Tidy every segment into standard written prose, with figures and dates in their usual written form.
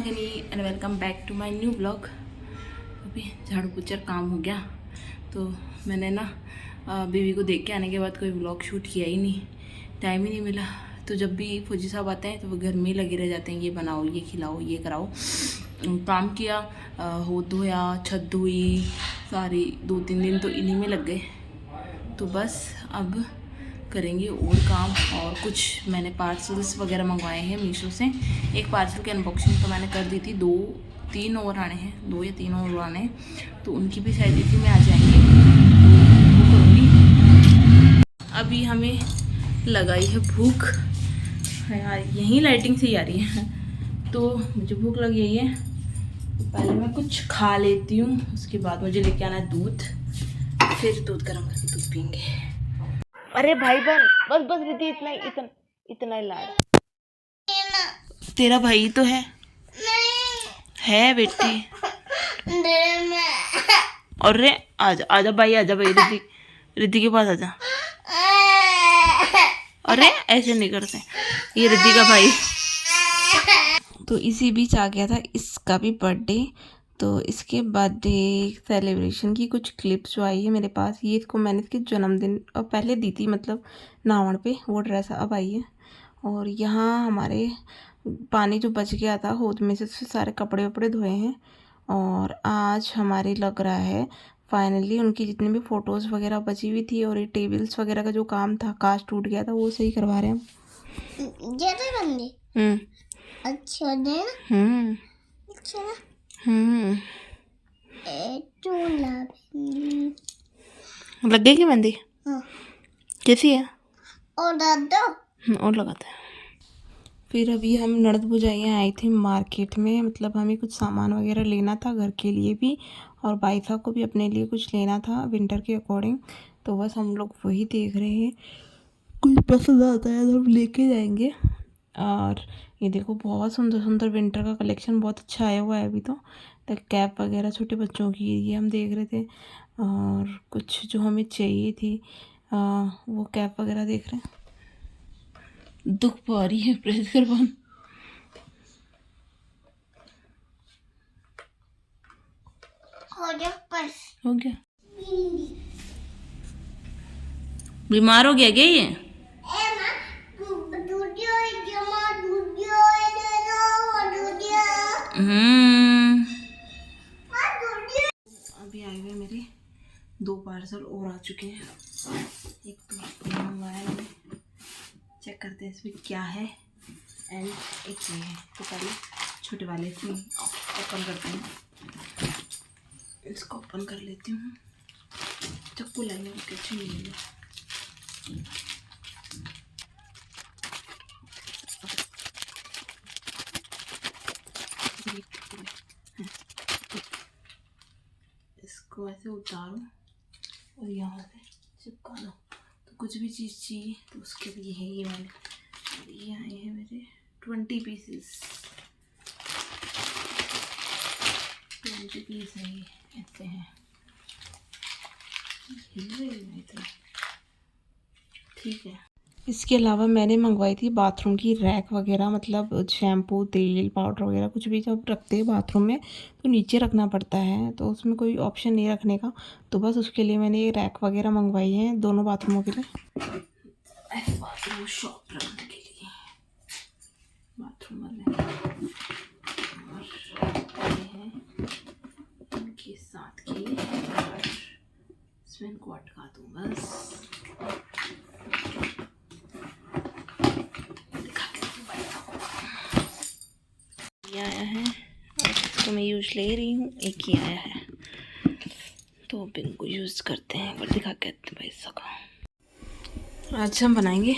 Balcony and welcome back to my new blog. अभी झाड़ू पोछा काम हो गया तो मैंने ना बेबी को देख के आने के बाद कोई ब्लॉग शूट किया ही नहीं, टाइम ही नहीं मिला। तो जब भी फौजी साहब आते हैं तो वो घर में ही लगे रह जाते हैं, ये बनाओ, ये खिलाओ, ये कराओ। काम किया, हो धोया, छत धोई, सारी 2-3 दिन तो इन्हीं में लग गए। तो बस अब करेंगे और काम। और कुछ मैंने पार्सल्स वगैरह मंगवाए हैं मीशो से। एक पार्सल की अनबॉक्सिंग तो मैंने कर दी थी, 2-3 और आने हैं, 2 या 3 और आने हैं, तो उनकी भी शायद इसी में आ जाएंगे, तो वो करूँगी। अभी हमें लगाई है भूख यार, यहीं लाइटिंग से ही आ रही है, तो मुझे भूख लगी हुई है। तो पहले मैं कुछ खा लेती हूँ, उसके बाद मुझे लेके आना है दूध, फिर दूध गर्म करके दूध पीएंगे। अरे भाई बहन, बस बस रिद्धि, इतना इतना इतना ही लाड़। तेरा भाई तो है बेटी। अरे आजा आजा भाई, आजा भाई, रिद्धि रिद्धि के पास आजा। अरे ऐसे नहीं करते, ये रिद्धि का भाई। तो इसी बीच आ गया था इसका भी बर्थडे, तो इसके बर्थडे सेलिब्रेशन की कुछ क्लिप्स जो आई है मेरे पास। ये इसको मैंने इसके जन्मदिन और पहले दी थी, मतलब नावण पे, वो ड्रेस अब आई है। और यहाँ हमारे पानी जो बच गया था होद में से सारे कपड़े वपड़े धोए हैं। और आज हमारे लग रहा है फाइनली उनकी जितनी भी फ़ोटोज़ वगैरह बची हुई थी और ये टेबल्स वगैरह का जो काम था, कांच टूट गया था, वो सही करवा रहे हैं हम। अच्छा लग गई क्या मेहंदी? कैसी है? और लगाते हैं। फिर अभी हम ननद भुजाइयाँ आई थी मार्केट में, मतलब हमें कुछ सामान वगैरह लेना था घर के लिए भी, और भाई साहब को भी अपने लिए कुछ लेना था विंटर के अकॉर्डिंग। तो बस हम लोग वही देख रहे हैं, कुछ पसंद आता है तो हम लेके जाएंगे। और ये देखो बहुत सुंदर सुंदर विंटर का कलेक्शन बहुत अच्छा आया हुआ है अभी तो कैप वगैरह छोटे बच्चों की ये हम देख रहे थे। और कुछ जो हमें चाहिए थी वो कैप वगैरह देख रहे हैं। दुख पा रही है, प्रेस कर बंद हो गया। बीमार हो गया क्या ये? अभी आए हुए मेरे 2 पार्सल और आ चुके हैं। एक तो मंगवाया मैंने, चेक करते हैं इसमें क्या है, एंड एक ये है। तो पहले छोटे वाले से ओपन करते हैं, इसको ओपन कर लेती हूँ। चक्कू लाइए, अच्छी नहीं है। इसको ऐसे उतारो और यहाँ से चिपका दो। तो कुछ भी चीज़ चाहिए तो उसके लिए है ये वाले। ये आए हैं मेरे 20 पीसेस, 20 पीस है ये, ऐसे हैं। ठीक है। इसके अलावा मैंने मंगवाई थी बाथरूम की रैक वगैरह, मतलब शैम्पू, तेल, पाउडर वगैरह कुछ भी जब रखते हैं बाथरूम में तो नीचे रखना पड़ता है, तो उसमें कोई ऑप्शन नहीं रखने का। तो बस उसके लिए मैंने ये रैक वगैरह मंगवाई है दोनों बाथरूमों के लिए। बाथरूम शॉप रखने के लिए बाथरूम वाले उनके साथ के, इसमें इनको अटका दूँ बस। आया है तो मैं यूज ले रही हूँ, एक ही आया है तो अब इनको यूज़ करते हैं। पर दिखा के भाई सका। आज हम बनाएंगे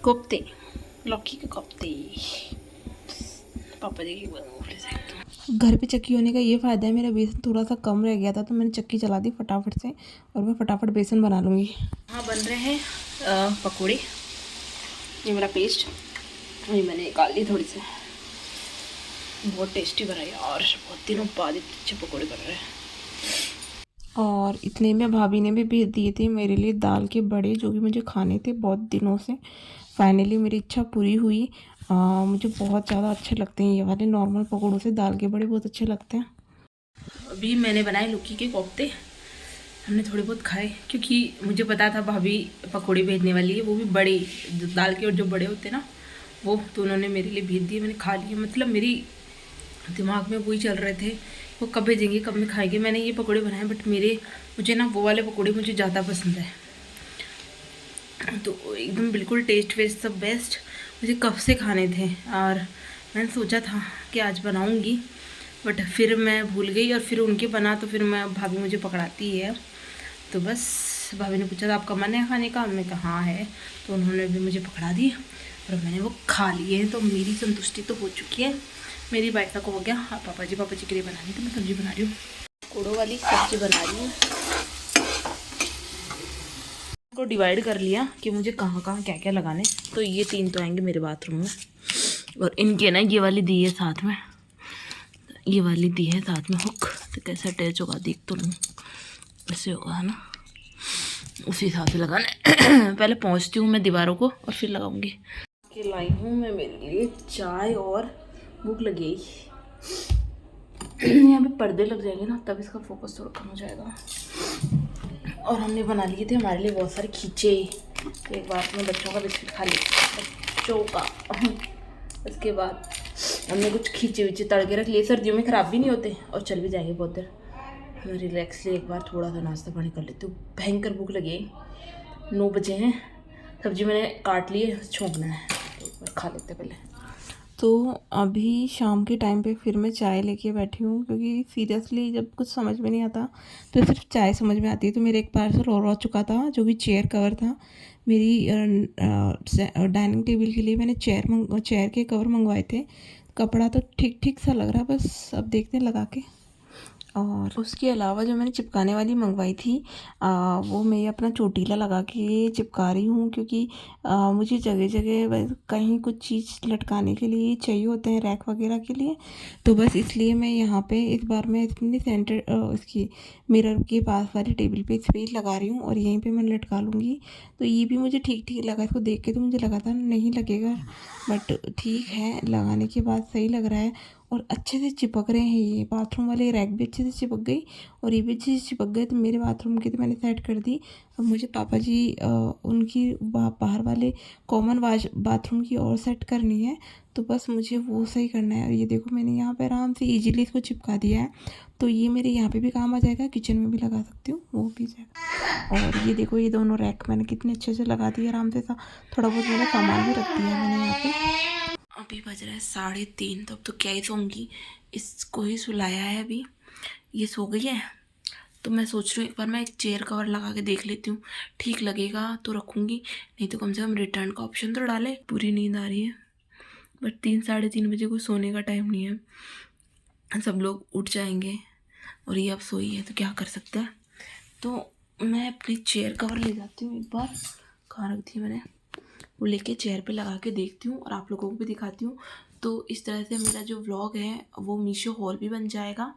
कोफ्ते, लौकी के कोफ्ते। पापा जी घर पे चक्की होने का ये फ़ायदा है, मेरा बेसन थोड़ा सा कम रह गया था तो मैंने चक्की चला दी फटाफट से, और मैं फटाफट बेसन बना लूँगी। हाँ, बन रहे हैं पकौड़े। ये मेरा पेस्ट, ये मैंने निकाल ली थोड़ी सी, बहुत टेस्टी बना है और बहुत दिनों बाद इतने अच्छे पकौड़े बन रहे हैं। और इतने में भाभी ने भी भेज दिए थे मेरे लिए दाल के बड़े, जो कि मुझे खाने थे बहुत दिनों से। फाइनली मेरी इच्छा पूरी हुई। मुझे बहुत ज़्यादा अच्छे लगते हैं ये वाले, नॉर्मल पकौड़ों से दाल के बड़े बहुत अच्छे लगते हैं। अभी मैंने बनाए लौकी के कोफ्ते, हमने थोड़े बहुत खाए क्योंकि मुझे पता था भाभी पकौड़े भेजने वाली है, वो भी बड़े दाल के, और जो बड़े होते हैं ना वो, तो उन्होंने मेरे लिए भेज दिए, मैंने खा लिए। मतलब मेरी दिमाग में वही चल रहे थे वो कब भेजेंगे कब में खाएंगे। मैंने ये पकौड़े बनाए बट मुझे ना वो वाले पकौड़े मुझे ज़्यादा पसंद है, तो एकदम बिल्कुल टेस्ट वेस्ट सब बेस्ट, मुझे कब से खाने थे। और मैंने सोचा था कि आज बनाऊंगी बट फिर मैं भूल गई, और फिर उनके बना तो फिर मैं भाभी मुझे पकड़ाती है। तो बस भाभी ने पूछा था आपका मन है खाने का, हमने कहा हाँ है, तो उन्होंने भी मुझे पकड़ा दी और मैंने वो खा लिए हैं। तो मेरी संतुष्टि तो हो चुकी है, मेरी बाइक को हो गया। हाँ पापा जी के लिए बनानी, तो मैं सब्ज़ी बना रही हूँ, कोड़ों वाली सब्ज़ी बना रही हूँ। को डिवाइड कर लिया कि मुझे कहाँ कहाँ क्या क्या लगाने, तो ये 3 तो आएंगे मेरे बाथरूम में, और इनके ना ये वाली दी है साथ में, ये वाली दी है साथ में हुक, तो कैसे अटैच होगा देख तो लूँ, ऐसे होगा है ना, उसी हिसाब से लगाना। पहले पहुँचती हूँ मैं दीवारों को और फिर लगाऊंगी। कि लाई हूँ मैं मेरे लिए चाय, और भूख लगी। यहाँ पे पर्दे लग जाएंगे ना तब इसका फोकस थोड़ा कम हो जाएगा। और हमने बना लिए थे हमारे लिए बहुत सारे खींचे, तो एक बार में बच्चों का बिस्किट खा लिया बच्चों का। उसके बाद हमने कुछ खींचे वीचे तड़के रख लिए, सर्दियों में ख़राब भी नहीं होते और चल भी जाएंगे बहुत देर। मैं रिलैक्सली एक बार थोड़ा सा नाश्ता पानी कर लेती हूँ, भयंकर भूख लगी। 9 बजे हैं, सब्जी मैंने काट ली है, छोंकना है तो एक बार खा लेते पहले। तो अभी शाम के टाइम पे फिर मैं चाय लेके बैठी हूँ, क्योंकि सीरियसली जब कुछ समझ में नहीं आता तो सिर्फ चाय समझ में आती है। तो मेरे एक पार्सल और आ चुका था जो कि चेयर कवर था। मेरी डाइनिंग टेबल के लिए मैंने चेयर के कवर मंगवाए थे। कपड़ा तो ठीक ठीक सा लग रहा है, बस अब देखते हैं लगा के। और उसके अलावा जो मैंने चिपकाने वाली मंगवाई थी वो मैं अपना चोटीला लगा के चिपका रही हूँ, क्योंकि मुझे जगह जगह कहीं कुछ चीज़ लटकाने के लिए चाहिए होते हैं, रैक वगैरह के लिए। तो बस इसलिए मैं यहाँ पे इस बार मैं अपनी सेंटर इसकी मिरर के पास वाली टेबल पे इस पर लगा रही हूँ और यहीं पे मैं लटका लूँगी। तो ये भी मुझे ठीक ठीक लगा, इसको देख के तो मुझे लगा था नहीं लगेगा, बट ठीक है, लगाने के बाद सही लग रहा है और अच्छे से चिपक रहे हैं। ये बाथरूम वाले रैक भी अच्छे से चिपक गई और ये भी अच्छे से चिपक गए। तो मेरे बाथरूम की तो मैंने सेट कर दी। अब मुझे पापा जी उनकी बाहर वाले कॉमन बाथरूम की और सेट करनी है, तो बस मुझे वो सही करना है। और ये देखो मैंने यहाँ पे आराम से इजीली इसको चिपका दिया है, तो ये मेरे यहाँ पे भी काम आ जाएगा, किचन में भी लगा सकती हूँ, वो भी जाएगा। और ये देखो ये दोनों रैक मैंने कितने अच्छे से लगा दिए आराम से। थोड़ा बहुत मेरा सामान भी रख दिया मैंने यहाँ पे। अभी बज रहा है 3:30, तो अब तो क्या ही सोऊंगी, इसको ही सुलाया है अभी, ये सो गई है। तो मैं सोच रही हूँ एक बार मैं एक चेयर कवर लगा के देख लेती हूँ, ठीक लगेगा तो रखूँगी, नहीं तो कम से कम रिटर्न का ऑप्शन तो डाले। पूरी नींद आ रही है बट 3-3:30 बजे कोई सोने का टाइम नहीं है, सब लोग उठ जाएंगे और ये अब सोई है तो क्या कर सकते हैं। तो मैं अपनी चेयर कवर ले जाती हूँ, एक बार कहाँ रख दी मैंने, वो लेके चेयर पे लगा के देखती हूँ और आप लोगों को भी दिखाती हूँ। तो इस तरह से मेरा जो व्लॉग है वो मीशो हॉल भी बन जाएगा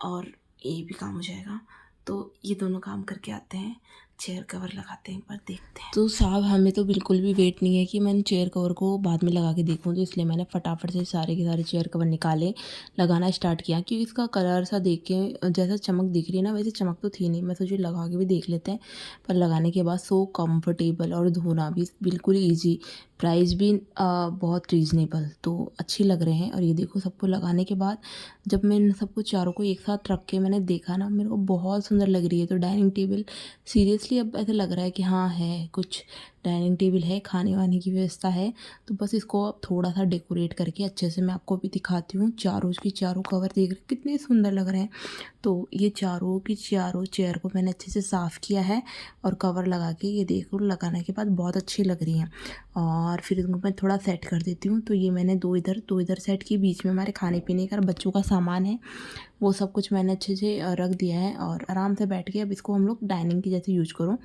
और ये भी काम हो जाएगा। तो ये दोनों काम करके आते हैं, चेयर कवर लगाते हैं, एक बार देखते हैं। तो साहब हमें तो बिल्कुल भी वेट नहीं है कि मैंने चेयर कवर को बाद में लगा के देखूँ, तो इसलिए मैंने फटाफट से सारे के सारे चेयर कवर निकाले, लगाना स्टार्ट किया। क्योंकि इसका कलर सा देख के जैसा चमक दिख रही है ना, वैसे चमक तो थी नहीं, मैं सोची लगा के भी देख लेते हैं। पर लगाने के बाद सो कंफर्टेबल और धोना भी बिल्कुल ईजी, प्राइस भी बहुत रीज़नेबल, तो अच्छी लग रहे हैं। और ये देखो सबको लगाने के बाद जब मैं इन सबको चारों को एक साथ रख के मैंने देखा ना, मेरे को बहुत सुंदर लग रही है। तो डाइनिंग टेबल सीरियसली अब ऐसा लग रहा है कि हाँ है कुछ, डाइनिंग टेबल है, खाने वाने की व्यवस्था है। तो बस इसको अब थोड़ा सा डेकोरेट करके अच्छे से मैं आपको भी दिखाती हूँ। चारों की चारों कवर देख रहे कितने सुंदर लग रहे हैं। तो ये चारों की चारों चेयर को मैंने अच्छे से साफ़ किया है और कवर लगा के ये देखो लगाने के बाद बहुत अच्छी लग रही हैं। और फिर इनको मैं थोड़ा सेट कर देती हूँ। तो ये मैंने दो इधर सेट की, बीच में हमारे खाने पीने का बच्चों का सामान है, वो सब कुछ मैंने अच्छे से रख दिया है और आराम से बैठ के अब इसको हम लोग डाइनिंग की जैसे यूज करो।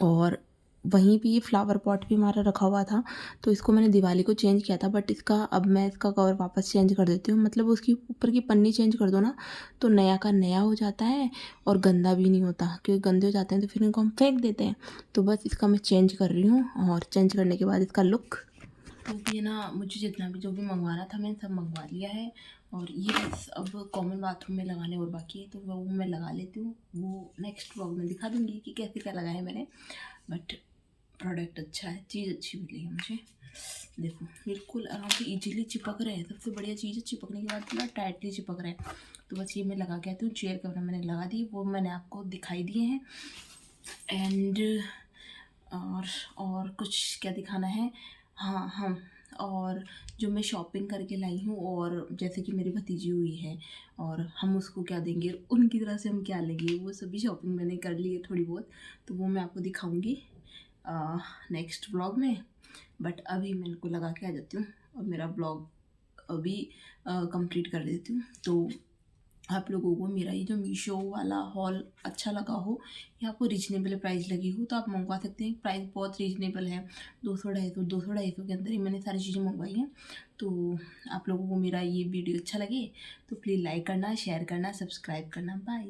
और वहीं पे ये फ्लावर पॉट भी हमारा रखा हुआ था, तो इसको मैंने दिवाली को चेंज किया था, बट इसका अब मैं इसका कवर वापस चेंज कर देती हूँ। मतलब उसकी ऊपर की पन्नी चेंज कर दो ना, तो नया का नया हो जाता है और गंदा भी नहीं होता, क्योंकि गंदे हो जाते हैं तो फिर इनको हम फेंक देते हैं। तो बस इसका मैं चेंज कर रही हूँ और चेंज करने के बाद इसका लुक तो ये ना मुझे जितना भी जो भी मंगवाना था मैंने सब मंगवा लिया है, और ये बस अब कॉमन बाथरूम में लगाने और बाकी है, तो वो मैं लगा लेती हूँ। वो नेक्स्ट व्लॉग में दिखा दूँगी कि कैसे क्या लगाया है मैंने। बट प्रोडक्ट अच्छा है, चीज़ अच्छी मिली है मुझे। देखो बिल्कुल आराम से इजीली चिपक रहे हैं। सबसे बढ़िया चीज़ है चिपकने के बाद ना टाइटली चिपक रहे हैं। तो बस ये मैं लगा के आती हूँ। चेयर कवर मैंने लगा दी, वो मैंने आपको दिखाई दिए हैं। एंड और कुछ क्या दिखाना है, हाँ हम और जो मैं शॉपिंग करके लाई हूँ, और जैसे कि मेरी भतीजी हुई है और हम उसको क्या देंगे, उनकी तरह से हम क्या लेंगे, वो सभी शॉपिंग मैंने कर ली है थोड़ी बहुत। तो वो मैं आपको दिखाऊंगी नेक्स्ट ब्लॉग में। बट अभी मैं इनको लगा के आ जाती हूँ और मेरा ब्लॉग अभी कंप्लीट कर देती हूँ। तो आप लोगों को मेरा ये जो मीशो वाला हॉल अच्छा लगा हो या आपको रीजनेबल प्राइस लगी हो तो आप मंगवा सकते हैं। प्राइस बहुत रीजनेबल है, 200 के अंदर ही मैंने सारी चीज़ें मंगवाई हैं। तो आप लोगों को मेरा ये वीडियो अच्छा लगे तो प्लीज़ लाइक करना, शेयर करना, सब्सक्राइब करना। बाय।